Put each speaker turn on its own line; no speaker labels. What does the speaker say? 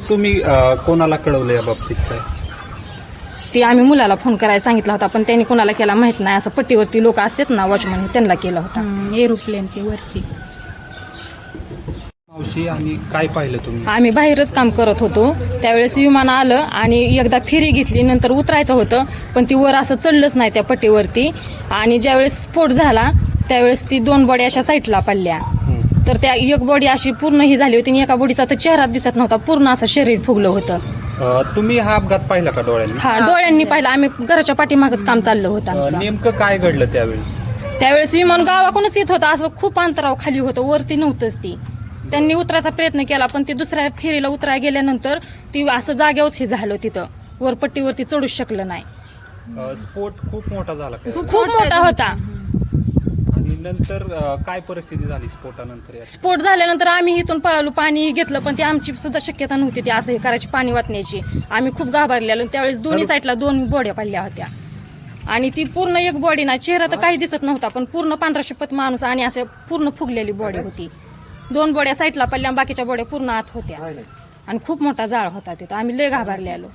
तुम्ही कोणाला कळवलं या बाबतीत काय?
ती आम्ही मुलाला फोन करायला सांगितला होता, पण त्यांनी कोणाला केला माहित नाही. असं पट्टीवरती लोक असतात ना, वॉचमन, त्यांना केला होता.
एरोप्लेन ती वरची.
मावशी, आणि काय पाहिलं तुम्ही?
आम्ही बाहेरच काम करत होतो, त्यावेळेस विमान आलं आणि एकदा फेरी घेतली, नंतर उतरायचं होतं, पण ती वर असं चढलंच नाही त्या पट्टीवरती. आणि ज्यावेळेस स्फोट झाला त्यावेळेस ती 2 बॉडी अशा साईडला पडल्या. तर त्या एक बॉडी अशी पूर्ण ही झाली होती आणि एका बॉडीचा तर चेहरा दिसत नव्हता, पूर्ण असं शरीर फुगलं होतं.
तुम्ही हा अपघात पाहिला का डोळ्यांनी?
हा, डोळ्यांनी पाहिलं. आम्ही घराच्या पाठीमागच काम चाललं होतं आमचं.
नेमकं काय घडलं त्यावेळी?
त्यावेळेस विमान गावाकडूनच येत होतं, असं खूप अंतराव खाली होतं, वरती नव्हतंच ती. त्यांनी उतरायचा प्रयत्न केला, पण ती दुसऱ्या फेरीला उतरायला गेल्यानंतर ती असं जागेवरच हे झालं, तिथं वरपट्टीवरती चढूच शकलं नाही.
स्फोट खूप मोठा झाला का?
खूप मोठा होता.
आणि नंतर काय परिस्थिती झाली स्फोटानंतर?
स्फोट झाल्यानंतर आम्ही इथून पळालो, पाणी घेतलं, पण ती आमची सुद्धा शक्यता नव्हती ती असं हे करायची, पाणी वाचण्याची. आम्ही खूप घाबरलेलो. त्यावेळेस दोन्ही साईडला 2 बॉड्या पडल्या होत्या आणि ती पूर्ण एक बॉडी ना, चेहरा तर काही दिसत नव्हता, पण पूर्ण पांढरा शपथ माणूस आणि असं पूर्ण फुगलेली बॉडी होती. 2 बॉड्या साईडला पडल्या, बाकीच्या बॉड्या पूर्ण आत होत्या आणि खूप मोठा जाळ होता तिथं. आम्ही लय घाबरलेलो.